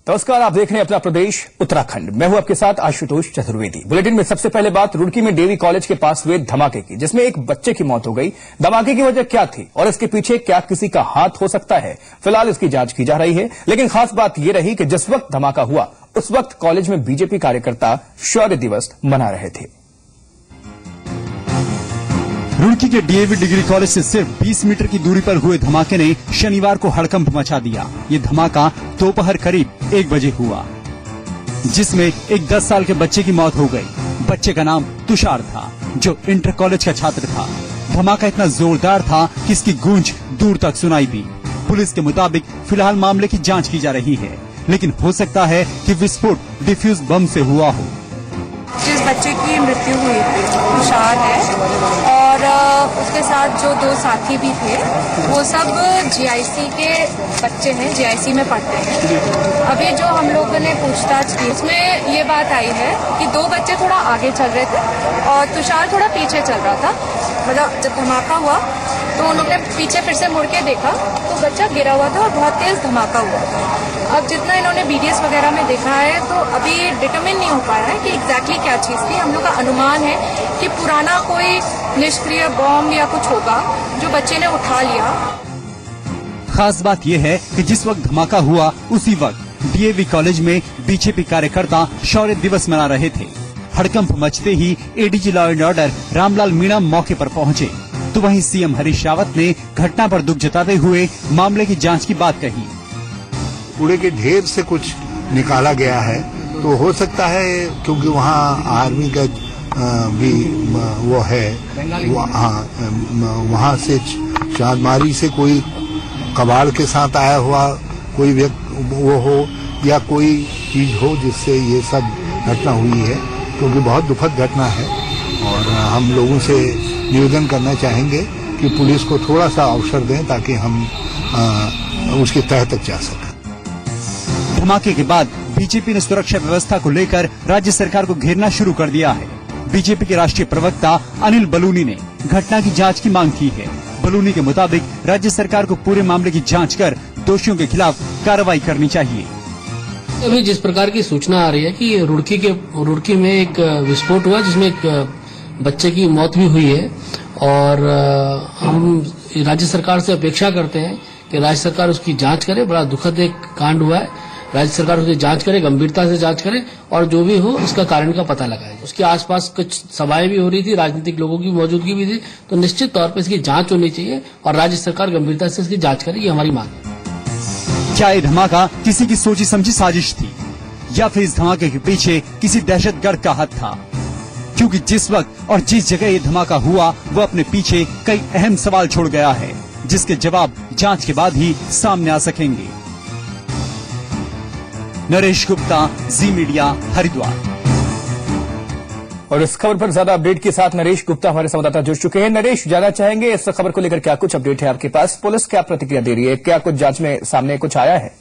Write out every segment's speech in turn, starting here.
नमस्कार, आप देख रहे हैं अपना प्रदेश उत्तराखंड। मैं हूं आपके साथ आशुतोष चतुर्वेदी। बुलेटिन में सबसे पहले बात रुड़की में डेवी कॉलेज के पास हुए धमाके की, जिसमें एक बच्चे की मौत हो गई। धमाके की वजह क्या थी और इसके पीछे क्या किसी का हाथ हो सकता है, फिलहाल इसकी जांच की जा रही है। लेकिन खास बात यह रही कि जिस वक्त धमाका हुआ उस वक्त कॉलेज में बीजेपी कार्यकर्ता शौर्य दिवस मना रहे थे। रुड़की के डीएवी डिग्री कॉलेज से सिर्फ 20 मीटर की दूरी पर हुए धमाके ने शनिवार को हड़कंप मचा दिया। ये धमाका दोपहर करीब 1 बजे हुआ, जिसमें एक 10 साल के बच्चे की मौत हो गई। बच्चे का नाम तुषार था, जो इंटर कॉलेज का छात्र था। धमाका इतना जोरदार था कि इसकी गूंज दूर तक सुनाई दी। पुलिस के मुताबिक फिलहाल मामले की जांच की जा रही है, लेकिन हो सकता है कि विस्फोट डिफ्यूज बम से हुआ हो। जिस बच्चे की मृत्यु हुई थी तुषार है और उसके साथ जो 2 साथी भी थे, वो सब जीआईसी के बच्चे हैं, जीआईसी में पढ़ते हैं। अभी जो हम लोगों ने पूछताछ की, इसमें ये बात आई है कि 2 बच्चे थोड़ा आगे चल रहे थे और तुषार थोड़ा पीछे चल रहा था। मतलब जब धमाका हुआ तो उन्होंने पीछे फिर से मुड़ के देखा तो बच्चा गिरा हुआ था और बहुत तेज धमाका हुआ था। अब जितना इन्होंने बीडीएस वगैरह में देखा है तो अभी डिटरमिन नहीं हो पाया है कि एग्जैक्टली क्या चीज थी। हम लोग का अनुमान है कि पुराना कोई निष्क्रिय बॉम्ब या कुछ होगा जो बच्चे ने उठा लिया। खास बात यह है कि जिस वक्त धमाका हुआ उसी वक्त डीएवी कॉलेज में बीजेपी कार्यकर्ता शौर्य दिवस मना रहे थे। हड़कंप मचते ही ADG law and order Ramlal Meena मौके पर पहुंचे, तो वहीं सीएम हरीश रावत ने घटना पर दुख जताते हुए मामले की जांच की बात कही। कूड़े के ढेर से कुछ निकाला गया है, तो हो सकता है क्योंकि वहाँ आर्मी का भी वो है, वहाँ से चांदमारी से कोई कबाड़ के साथ आया हुआ कोई व्यक्ति वो हो या कोई चीज हो जिससे ये सब घटना हुई है, क्योंकि बहुत दुखद घटना है। और हम लोगों से निवेदन करना चाहेंगे कि पुलिस को थोड़ा सा अवसर दें ताकि हम उसके तह तक जा सकें। धमाके के बाद बीजेपी ने सुरक्षा व्यवस्था को लेकर राज्य सरकार को घेरना शुरू कर दिया है। बीजेपी के राष्ट्रीय प्रवक्ता अनिल बलूनी ने घटना की जांच की मांग की है। बलूनी के मुताबिक राज्य सरकार को पूरे मामले की जांच कर दोषियों के खिलाफ कार्रवाई करनी चाहिए। अभी जिस प्रकार की सूचना आ रही है कि रुड़की में एक विस्फोट हुआ जिसमें एक बच्चे की मौत भी हुई है, और हम राज्य सरकार से अपेक्षा करते हैं कि राज्य सरकार उसकी जांच करे। बड़ा दुखद एक कांड हुआ है, राज्य सरकार उसकी जांच करे, गंभीरता से जांच करे और जो भी हो उसका कारण का पता लगाए। उसके आसपास कुछ सभाएं भी हो रही थी, राजनीतिक लोगों की मौजूदगी भी थी, तो निश्चित तौर पर इसकी जांच होनी चाहिए और राज्य सरकार गंभीरता से इसकी जांच करे, ये हमारी मांग है। क्या ये धमाका किसी की सोची समझी साजिश थी या फिर इस धमाके के पीछे किसी दहशतगर्द का हाथ था? क्योंकि जिस वक्त और जिस जगह ये धमाका हुआ वो अपने पीछे कई अहम सवाल छोड़ गया है, जिसके जवाब जांच के बाद ही सामने आ सकेंगे। नरेश गुप्ता, जी मीडिया, हरिद्वार। और इस खबर पर ज्यादा अपडेट के साथ नरेश गुप्ता हमारे संवाददाता जुड़ चुके हैं। नरेश, जानना चाहेंगे इस खबर को लेकर क्या कुछ अपडेट है आपके पास? पुलिस क्या प्रतिक्रिया दे रही है? क्या कुछ जांच में सामने कुछ आया है?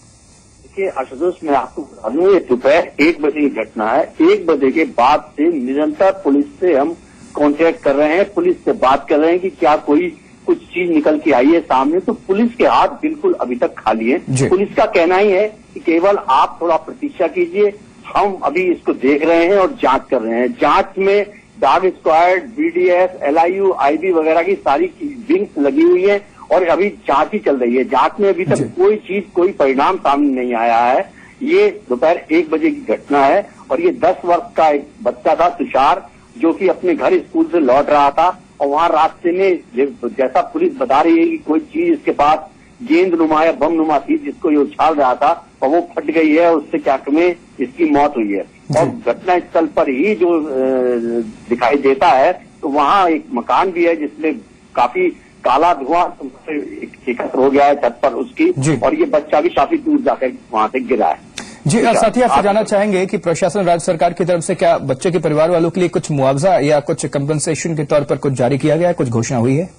देखिए आशुतोष, मैं आपको बता दूं, ये दोपहर 1 बजे की घटना है। 1 बजे के बाद से निरंतर पुलिस से हम कांटेक्ट कर रहे हैं, पुलिस से बात कर रहे हैं कि क्या कोई कुछ चीज निकल के आई है सामने। तो पुलिस के हाथ बिल्कुल अभी तक खाली है। पुलिस का कहना ही है कि केवल आप थोड़ा प्रतीक्षा कीजिए, हम अभी इसको देख रहे हैं और जांच कर रहे हैं। जांच में dog squad, BDS, LIU, IB वगैरह की सारी विंग्स लगी हुई है और अभी जांच ही चल रही है। जांच में अभी तक कोई परिणाम सामने नहीं आया है। ये दोपहर 1 बजे की घटना है और ये 10 वर्ष का एक बच्चा था तुषार, जो कि अपने घर स्कूल से लौट रहा था और वहां रास्ते में जैसा पुलिस बता रही है कि कोई चीज इसके पास गेंद नुमा या बम नुमा थी जिसको ये उछाल रहा था और वो फट गई है और उससे क्या में इसकी मौत हुई है। और घटना स्थल पर ही जो दिखाई देता है तो वहाँ एक मकान भी है जिसमें काफी काला धुआं एकत्र हो गया है छत पर उसकी, और ये बच्चा भी काफी दूर जाकर वहां से गिरा है। जी, साथ ही आपसे जानना चाहेंगे कि प्रशासन राज्य सरकार की तरफ से क्या बच्चे के परिवार वालों के लिए कुछ मुआवजा या कुछ कंपनसेशन के तौर पर कुछ जारी किया गया है, कुछ घोषणा हुई है?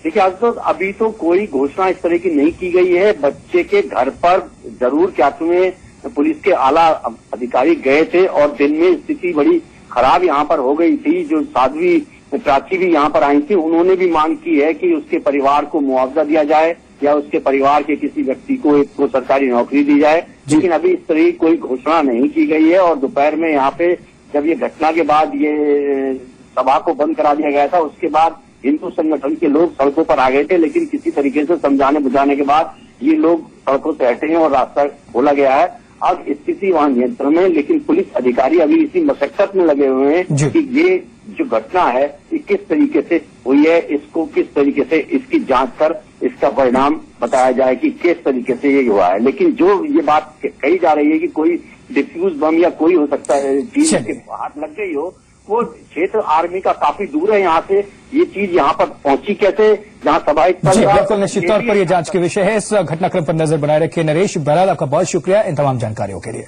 देखिए आज तो अभी तो कोई घोषणा इस तरह की नहीं की गई है। बच्चे के घर पर जरूर क्या में पुलिस के आला अधिकारी गए थे और दिन में स्थिति बड़ी खराब यहाँ पर हो गई थी। जो साध्वी प्राची भी यहाँ पर आई थी, उन्होंने भी मांग की है कि उसके परिवार को मुआवजा दिया जाए, या उसके परिवार के किसी व्यक्ति को सरकारी नौकरी दी जाए, लेकिन अभी इस तरह की कोई घोषणा नहीं की गई है। और दोपहर में यहाँ पे जब ये घटना के बाद ये सभा को बंद करा दिया गया था, उसके बाद हिंदू संगठन के लोग सड़कों पर आ गए थे, लेकिन किसी तरीके से समझाने बुझाने के बाद ये लोग सड़कों से हटे हैं और रास्ता खोला गया है। अब स्थिति वहां नियंत्रण में, लेकिन पुलिस अधिकारी अभी इसी मशक्कत में लगे हुए हैं कि ये जो घटना है ये किस तरीके से हुई है, इसको किस तरीके से इसकी जांच कर इसका परिणाम बताया जाए कि किस तरीके से ये हुआ है। लेकिन जो ये बात कही जा रही है कि कोई डिफ्यूज बम या कोई हो सकता है चीज के हाथ लग गई हो, वो क्षेत्र आर्मी का काफी दूर है यहाँ से। ये चीज यहाँ पर पहुंची कैसे, जहाँ सभा बिल्कुल निश्चित तौर पर यह जांच के विषय है। इस घटनाक्रम पर नजर बनाए रखिए नरेश बहराल, आपका बहुत शुक्रिया इन तमाम जानकारियों के लिए।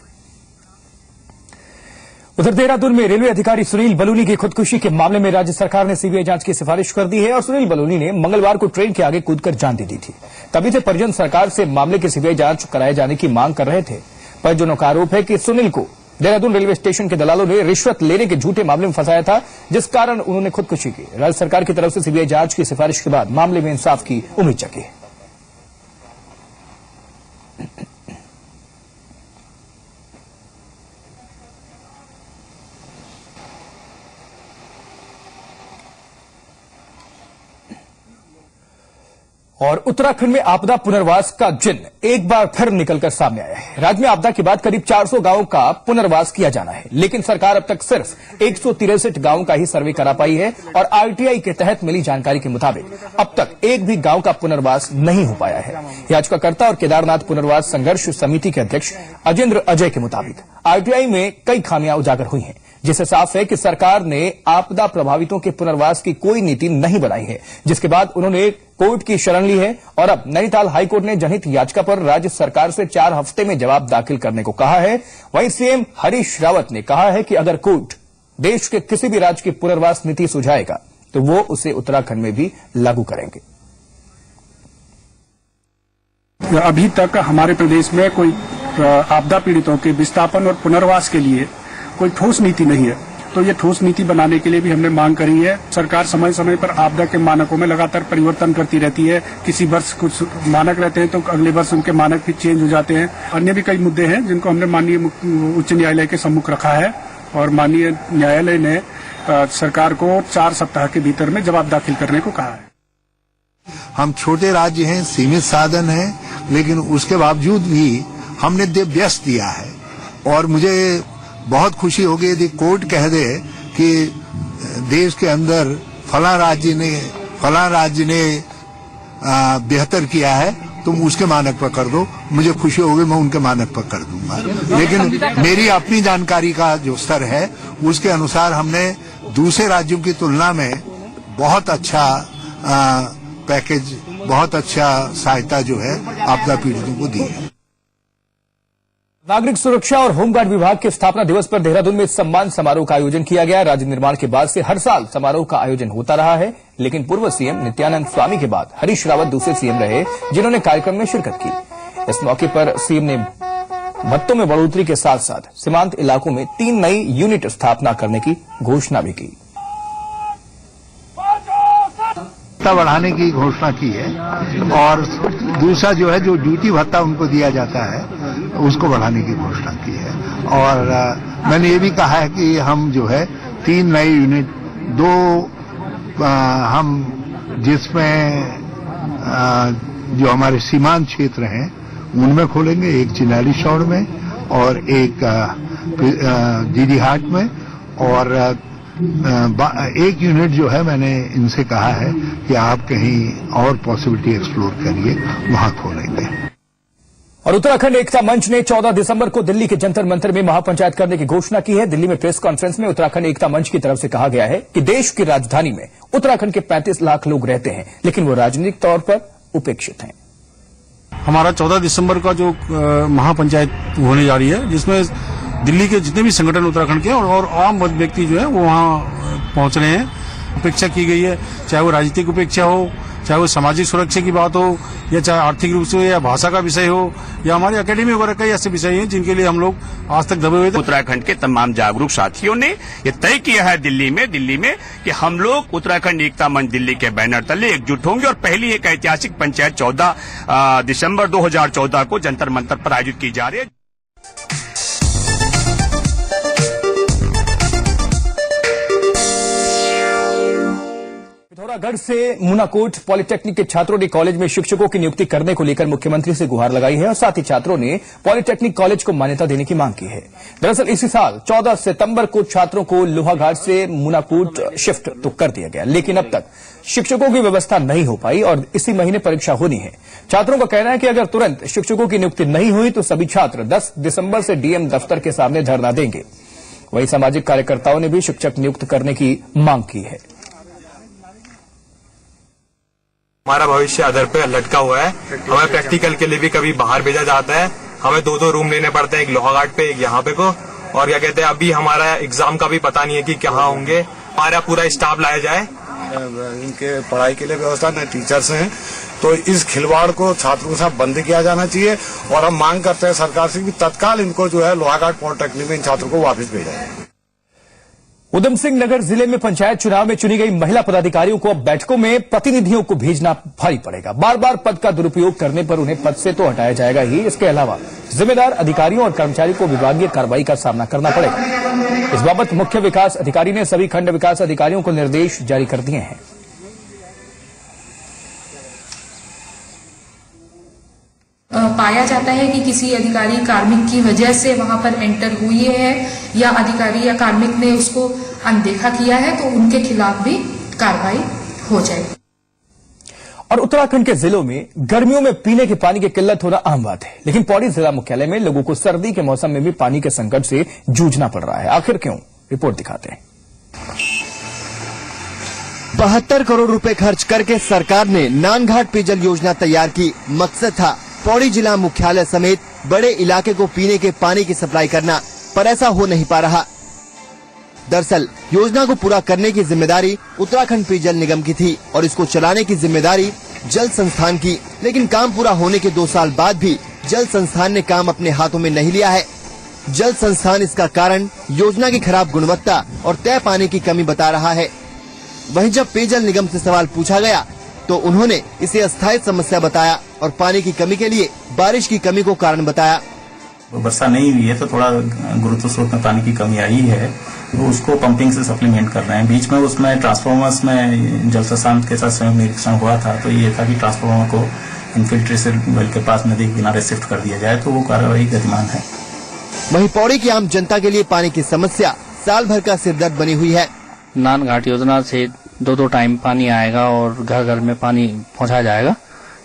उधर देहरादून में रेलवे अधिकारी सुनील बलूनी की खुदकुशी के मामले में राज्य सरकार ने सीबीआई जांच की सिफारिश कर दी है और सुनील बलूनी ने मंगलवार को ट्रेन के आगे कूदकर जान दे दी थी। तभी से परिजन सरकार से मामले की सीबीआई जांच कराए जाने की मांग कर रहे थे। परिजनों का आरोप है कि सुनील को देहरादून रेलवे स्टेशन के दलालों ने रिश्वत लेने के झूठे मामले में फंसाया था, जिस कारण उन्होंने खुदकुशी की। राज्य सरकार की तरफ से सीबीआई जांच की सिफारिश के बाद मामले में इंसाफ की उम्मीद जगी है। और उत्तराखंड में आपदा पुनर्वास का जिन्न एक बार फिर निकलकर सामने आया है। राज्य में आपदा के बाद करीब 400 गांवों का पुनर्वास किया जाना है, लेकिन सरकार अब तक सिर्फ 163 गांवों का ही सर्वे करा पाई है और आरटीआई के तहत मिली जानकारी के मुताबिक अब तक एक भी गांव का पुनर्वास नहीं हो पाया है। याचिकाकर्ता और केदारनाथ पुनर्वास संघर्ष समिति के अध्यक्ष अजेंद्र अजय के मुताबिक आरटीआई में कई खामियां उजागर हुई हैं, जिससे साफ है कि सरकार ने आपदा प्रभावितों के पुनर्वास की कोई नीति नहीं बनाई है, जिसके बाद उन्होंने कोर्ट की शरण ली है। और अब नैनीताल हाईकोर्ट ने जनहित याचिका पर राज्य सरकार से 4 हफ्ते में जवाब दाखिल करने को कहा है। वहीं सीएम हरीश रावत ने कहा है कि अगर कोर्ट देश के किसी भी राज्य की पुनर्वास नीति सुझाएगा तो वो उसे उत्तराखंड में भी लागू करेंगे। अभी तक हमारे प्रदेश में कोई आपदा पीड़ितों के विस्थापन और पुनर्वास के लिए कोई ठोस नीति नहीं है, तो ये ठोस नीति बनाने के लिए भी हमने मांग करी है। सरकार समय समय पर आपदा के मानकों में लगातार परिवर्तन करती रहती है। किसी वर्ष कुछ मानक रहते हैं तो अगले वर्ष उनके मानक भी चेंज हो जाते हैं। अन्य भी कई मुद्दे हैं जिनको हमने माननीय उच्च न्यायालय के सम्मुख रखा है और माननीय न्यायालय ने सरकार को 4 सप्ताह के भीतर में जवाब दाखिल करने को कहा है। हम छोटे राज्य हैं, सीमित साधन हैं, लेकिन उसके बावजूद भी हमने व्यस्त दिया है। और मुझे बहुत खुशी होगी यदि कोर्ट कह दे कि देश के अंदर फला राज्य ने बेहतर किया है, तुम उसके मानक पर कर दो। मुझे खुशी होगी, मैं उनके मानक पर कर दूंगा। लेकिन मेरी अपनी जानकारी का जो स्तर है उसके अनुसार हमने दूसरे राज्यों की तुलना में बहुत अच्छा पैकेज, बहुत अच्छा सहायता जो है आपदा पीड़ितों को दी है। नागरिक सुरक्षा और होमगार्ड विभाग के स्थापना दिवस पर देहरादून में सम्मान समारोह का आयोजन किया गया। राज्य निर्माण के बाद से हर साल समारोह का आयोजन होता रहा है, लेकिन पूर्व सीएम नित्यानंद स्वामी के बाद हरीश रावत दूसरे सीएम रहे जिन्होंने कार्यक्रम में शिरकत की। इस मौके पर सीएम ने भत्तों में बढ़ोतरी के साथ साथ सीमांत इलाकों में 3 नई यूनिट स्थापना करने की घोषणा भी की। बढ़ाने की घोषणा की है और दूसरा जो है जो ड्यूटी भत्ता उनको दिया जाता है उसको बढ़ाने की घोषणा की है। और मैंने ये भी कहा है कि हम जो है 3 नए यूनिट, 2 हम जिसमें जो हमारे सीमांत क्षेत्र हैं उनमें खोलेंगे, एक चिनाली शौड़ में और एक दीदीहाट में, और एक यूनिट जो है मैंने इनसे कहा है कि आप कहीं और पॉसिबिलिटी एक्सप्लोर करिए, वहां खोलेंगे। और उत्तराखंड एकता मंच ने 14 दिसंबर को दिल्ली के जंतर मंतर में महापंचायत करने की घोषणा की है। दिल्ली में प्रेस कॉन्फ्रेंस में उत्तराखंड एकता मंच की तरफ से कहा गया है कि देश की राजधानी में उत्तराखंड के 35 लाख लोग रहते हैं, लेकिन वो राजनीतिक तौर पर उपेक्षित हैं। हमारा 14 दिसंबर का जो महापंचायत होने जा रही है, जिसमें दिल्ली के जितने भी संगठन उत्तराखंड के और आम व्यक्ति जो है वो वहाँ पहुंच रहे हैं। उपेक्षा की गई है, चाहे वो राजनीतिक उपेक्षा हो, चाहे वो सामाजिक सुरक्षा की बात हो या चाहे आर्थिक रूप से हो या भाषा का विषय हो या हमारे एकेडमी वगैरह कई ऐसे विषय हैं जिनके लिए हम लोग आज तक दबे हुए थे। उत्तराखंड के तमाम जागरूक साथियों ने ये तय किया है दिल्ली में कि हम लोग उत्तराखंड एकता मंच दिल्ली के बैनर तले एकजुट होंगे और पहली एक ऐतिहासिक पंचायत 14 दिसंबर 2014 को जंतर मंतर पर आयोजित की जा रही है। पिथौरागढ़ से मुनाकोट पॉलिटेक्निक के छात्रों ने कॉलेज में शिक्षकों की नियुक्ति करने को लेकर मुख्यमंत्री से गुहार लगाई है और साथ ही छात्रों ने पॉलिटेक्निक कॉलेज को मान्यता देने की मांग की है। दरअसल इसी साल 14 सितंबर को छात्रों को लोहाघाट से मुनाकोट शिफ्ट तो कर दिया गया, लेकिन अब तक शिक्षकों की व्यवस्था नहीं हो पाई और इसी महीने परीक्षा होनी है। छात्रों का कहना है कि अगर तुरंत शिक्षकों की नियुक्ति नहीं हुई तो सभी छात्र 10 दिसंबर से डीएम दफ्तर के सामने धरना देंगे। वहीं सामाजिक कार्यकर्ताओं ने भी शिक्षक नियुक्त करने की मांग की है। हमारा भविष्य अधर पे लटका हुआ है। हमें प्रैक्टिकल के लिए भी कभी बाहर भेजा जाता है। हमें 2 रूम लेने पड़ते हैं, एक लोहाघाट पे एक यहाँ पे को। और क्या कहते हैं, अभी हमारा एग्जाम का भी पता नहीं है कि कहाँ होंगे। हमारा पूरा स्टाफ लाया जाए। इनके पढ़ाई के लिए व्यवस्था न टीचर्स हैं, तो इस खिलवाड़ को छात्रों के साथ बंद किया जाना चाहिए। और हम मांग करते हैं सरकार से कि तत्काल इनको जो है लोहाघाट पॉलिटेक्निक में इन छात्रों को वापस भेजा जाए। उधम सिंह नगर जिले में पंचायत चुनाव में चुनी गई महिला पदाधिकारियों को अब बैठकों में प्रतिनिधियों को भेजना भारी पड़ेगा। बार बार पद का दुरुपयोग करने पर उन्हें पद से तो हटाया जाएगा ही, इसके अलावा जिम्मेदार अधिकारियों और कर्मचारियों को विभागीय कार्रवाई का सामना करना पड़ेगा। इस बाबत मुख्य विकास अधिकारी ने सभी खंड विकास अधिकारियों को निर्देश जारी कर दिए हैं। पाया जाता है कि किसी अधिकारी कार्मिक की वजह से वहां पर एंटर हुई है या अधिकारी या कार्मिक ने उसको अनदेखा किया है, तो उनके खिलाफ भी कार्रवाई हो जाएगी। और उत्तराखंड के जिलों में गर्मियों में पीने के पानी की किल्लत होना आम बात है, लेकिन पौड़ी जिला मुख्यालय में लोगों को सर्दी के मौसम में भी पानी के संकट से जूझना पड़ रहा है। आखिर क्यों, रिपोर्ट दिखाते हैं। 72 करोड़ रुपए खर्च करके सरकार ने नानघाट पेयजल योजना तैयार की। मकसद था पौड़ी जिला मुख्यालय समेत बड़े इलाके को पीने के पानी की सप्लाई करना, पर ऐसा हो नहीं पा रहा। दरअसल योजना को पूरा करने की जिम्मेदारी उत्तराखंड पेयजल निगम की थी और इसको चलाने की जिम्मेदारी जल संस्थान की, लेकिन काम पूरा होने के 2 साल बाद भी जल संस्थान ने काम अपने हाथों में नहीं लिया है। जल संस्थान इसका कारण योजना की खराब गुणवत्ता और तय पानी की कमी बता रहा है। वहीं जब पेयजल निगम से सवाल पूछा गया तो उन्होंने इसे अस्थायी समस्या बताया और पानी की कमी के लिए बारिश की कमी को कारण बताया। वर्षा नहीं हुई है तो थोड़ा गुरुत्व स्रोत में पानी की कमी आई है, तो उसको पंपिंग से सप्लीमेंट कर रहे हैं। बीच में उसमें ट्रांसफार्मर्स में जल संस्थान के साथ स्वयं निरीक्षण हुआ था, तो ये था कि ट्रांसफार्मर को इन्फिल्ट्रेशन वेल के पास नदी के किनारे शिफ्ट कर दिया जाए, तो वो कार्रवाई गतिमान है। वहीं पौड़ी की आम जनता के लिए पानी की समस्या साल भर का सिरदर्द बनी हुई है। नानघाट योजना से 2 टाइम पानी आएगा और घर घर में पानी पहुंचाया जाएगा,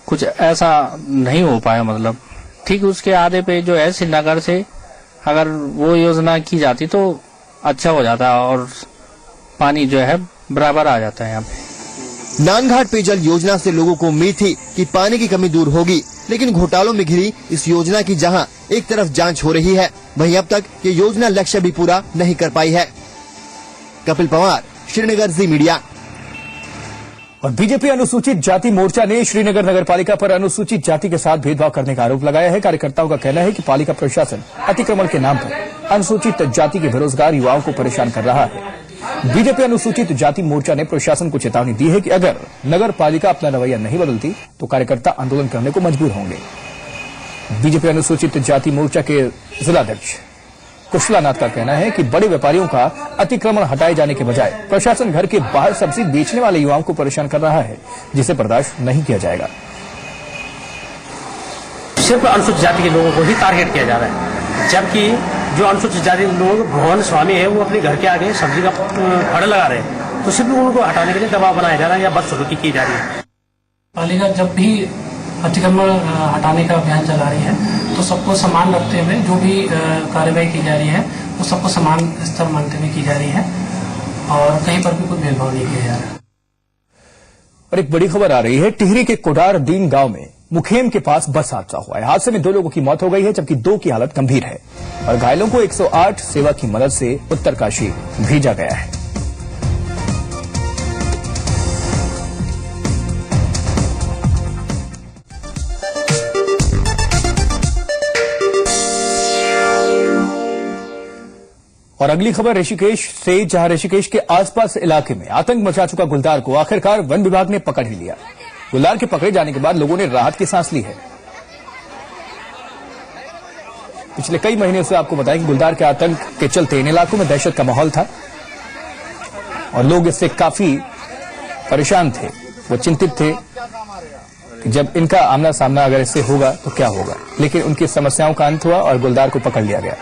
कुछ ऐसा नहीं हो पाया। मतलब ठीक उसके आधे पे जो है श्रीनगर से अगर वो योजना की जाती तो अच्छा हो जाता और पानी जो है बराबर आ जाता है यहाँ पे। नानघाट पेयजल योजना से लोगों को उम्मीद थी कि पानी की कमी दूर होगी, लेकिन घोटालों में घिरी इस योजना की जहां एक तरफ जांच हो रही है, वहीं अब तक ये योजना लक्ष्य भी पूरा नहीं कर पाई है। कपिल पवार, श्रीनगर जी मीडिया। और बीजेपी अनुसूचित जाति मोर्चा ने श्रीनगर नगरपालिका पर अनुसूचित जाति के साथ भेदभाव करने का आरोप लगाया है। कार्यकर्ताओं का कहना है कि पालिका प्रशासन अतिक्रमण के नाम पर अनुसूचित जाति के बेरोजगार युवाओं को परेशान कर रहा है। बीजेपी अनुसूचित जाति मोर्चा ने प्रशासन को चेतावनी दी है कि अगर नगरपालिका अपना रवैया नहीं बदलती तो कार्यकर्ता आंदोलन करने को मजबूर होंगे। बीजेपी अनुसूचित जाति मोर्चा के जिलाध्यक्ष कुशलानाथ का कहना है कि बड़े व्यापारियों का अतिक्रमण हटाए जाने के बजाय प्रशासन घर के बाहर सब्जी बेचने वाले युवाओं को परेशान कर रहा है, जिसे बर्दाश्त नहीं किया जाएगा। सिर्फ अनुसूचित जाति के लोगों को ही टारगेट किया जा रहा है, जबकि जो अनुसूचित जाति लोग भवन स्वामी है वो अपने घर के आगे सब्जी का फड़ लगा रहे हैं, तो सिर्फ उनको हटाने के लिए दबाव बनाया जा रहा है या बदसलूकी की जा रही है। पालिका जब भी अतिक्रमण हटाने का अभियान चला रही है तो सबको समान रखते हुए जो भी कार्रवाई की जा रही है वो सबको समान स्तर मानते हुए की जा रही है और कहीं पर भी कोई भेदभाव नहीं किया जा रहा। और एक बड़ी खबर आ रही है, टिहरी के कोडार दीन गांव में मुखेम के पास बस हादसा हुआ है। हादसे में 2 लोगों की मौत हो गई है, जबकि 2 की हालत गंभीर है और घायलों को 108 सेवा की मदद से उत्तरकाशी भेजा गया है। और अगली खबर ऋषिकेश से, जहां ऋषिकेश के आसपास इलाके में आतंक मचा चुका गुलदार को आखिरकार वन विभाग ने पकड़ ही लिया। गुलदार के पकड़े जाने के बाद लोगों ने राहत की सांस ली है। पिछले कई महीने से आपको बताया कि गुलदार के आतंक के चलते इन इलाकों में दहशत का माहौल था और लोग इससे काफी परेशान थे। वो चिंतित थे कि जब इनका आमना सामना अगर इससे होगा तो क्या होगा, लेकिन उनकी समस्याओं का अंत हुआ और गुलदार को पकड़ लिया गया।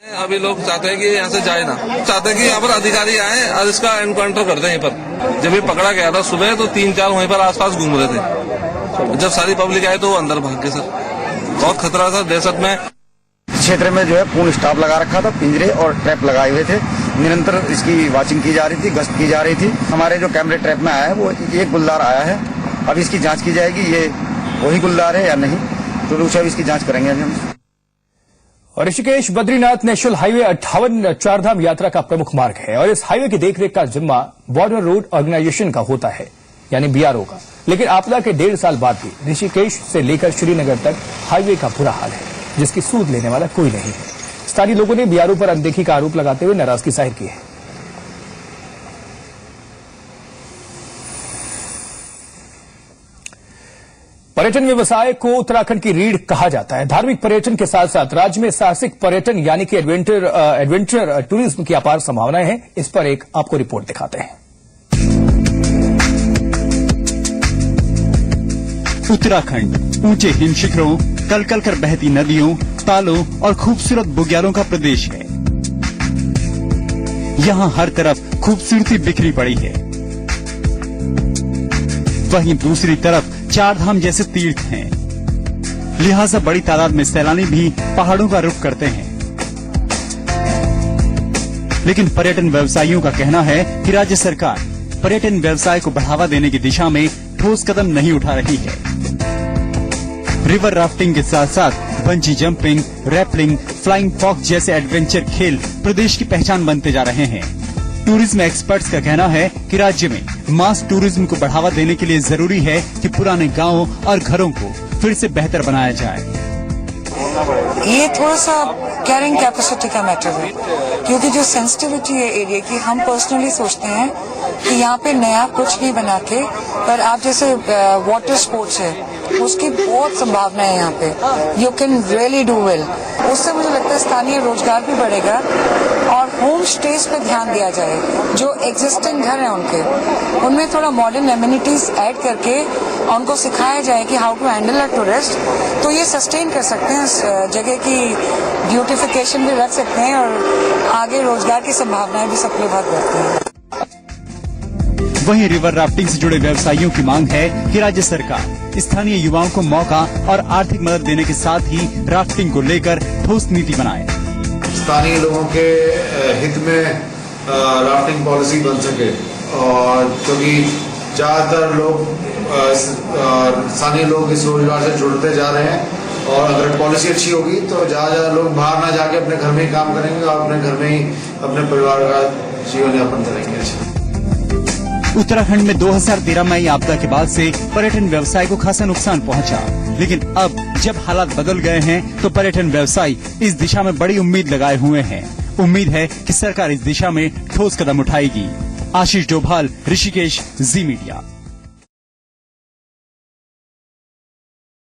अभी लोग चाहते हैं कि यहाँ से जाए ना, चाहते हैं कि यहाँ पर अधिकारी आए और इसका एनकाउंटर कर दें। यहीं पर जब ये पकड़ा गया था सुबह तो 3-4 वहीं पर आसपास घूम रहे थे। जब सारी पब्लिक आई तो वो अंदर भाग गए। सर बहुत खतरा था दहशत में। क्षेत्र में जो है पूर्ण स्टाफ लगा रखा था, पिंजरे और ट्रैप लगाए हुए थे। निरंतर इसकी वॉचिंग की जा रही थी, गश्त की जा रही थी। हमारे जो कैमरे ट्रैप में आया है वो एक गुलदार आया है। अब इसकी जांच की जाएगी ये वही गुलदार है या नहीं, तो उसे इसकी जांच करेंगे हम। और ऋषिकेश बद्रीनाथ नेशनल हाईवे 58 चारधाम यात्रा का प्रमुख मार्ग है और इस हाईवे की देखरेख का जिम्मा बॉर्डर रोड ऑर्गेनाइजेशन का होता है, यानी बीआरओ का। लेकिन आपदा के 1.5 साल बाद भी ऋषिकेश से लेकर श्रीनगर तक हाईवे का बुरा हाल है, जिसकी सूद लेने वाला कोई नहीं है। स्थानीय लोगों ने बीआरओ पर अनदेखी का आरोप लगाते हुए नाराजगी जाहिर की है। पर्यटन व्यवसाय को उत्तराखंड की रीढ़ कहा जाता है। धार्मिक पर्यटन के साथ साथ राज्य में साहसिक पर्यटन यानी कि एडवेंचर टूरिज्म की अपार संभावनाएं हैं। इस पर एक आपको रिपोर्ट दिखाते हैं। उत्तराखंड ऊंचे हिम शिखरों, कलकल कर बहती नदियों, तालों और खूबसूरत बुग्यालों का प्रदेश है। यहाँ हर तरफ खूबसूरती बिखरी पड़ी है। वहीं दूसरी तरफ चारधाम जैसे तीर्थ हैं, लिहाजा बड़ी तादाद में सैलानी भी पहाड़ों का रुख करते हैं। लेकिन पर्यटन व्यवसायियों का कहना है कि राज्य सरकार पर्यटन व्यवसाय को बढ़ावा देने की दिशा में ठोस कदम नहीं उठा रही है। रिवर राफ्टिंग के साथ साथ bungee jumping, rappelling, flying fox जैसे एडवेंचर खेल प्रदेश की पहचान बनते जा रहे हैं। टूरिज्म एक्सपर्ट्स का कहना है कि राज्य में मास टूरिज्म को बढ़ावा देने के लिए जरूरी है कि पुराने गांवों और घरों को फिर से बेहतर बनाया जाए। ये थोड़ा सा कैरिंग कैपेसिटी का मैटर है, क्योंकि जो सेंसिटिविटी है एरिया की, हम पर्सनली सोचते हैं कि यहाँ पे नया कुछ नहीं बना के, पर आप जैसे वाटर स्पोर्ट्स है उसकी बहुत संभावना है यहाँ पे। You can really do well. उससे मुझे लगता है स्थानीय रोजगार भी बढ़ेगा और होम स्टेज पे ध्यान दिया जाए। जो एग्जिस्टिंग घर है उनमें थोड़ा मॉडर्न एमिनिटीज ऐड करके उनको सिखाया जाए कि how to handle a tourist, तो ये सस्टेन कर सकते हैं। इस जगह की ब्यूटिफिकेशन भी रख सकते हैं और आगे रोजगार की संभावनाएं भी सबके लिए बहुत बढ़ती हैं। वहीं रिवर राफ्टिंग से जुड़े व्यवसायियों की मांग है कि राज्य सरकार स्थानीय युवाओं को मौका और आर्थिक मदद देने के साथ ही राफ्टिंग को लेकर ठोस नीति बनाए। स्थानीय लोगों के हित में राफ्टिंग पॉलिसी बन सके, और क्योंकि ज्यादातर लोग स्थानीय लोग इस रोजगार से जुड़ते जा रहे हैं, और अगर पॉलिसी अच्छी होगी तो ज्यादा लोग बाहर ना जाके अपने घर में ही काम करेंगे और अपने घर में ही अपने परिवार का जीवन यापन करेंगे। उत्तराखंड में 2013 में आई आपदा के बाद से पर्यटन व्यवसाय को खासा नुकसान पहुंचा, लेकिन अब जब हालात बदल गए हैं तो पर्यटन व्यवसायी इस दिशा में बड़ी उम्मीद लगाए हुए हैं। उम्मीद है कि सरकार इस दिशा में ठोस कदम उठाएगी। आशीष डोभाल, ऋषिकेश, जी मीडिया।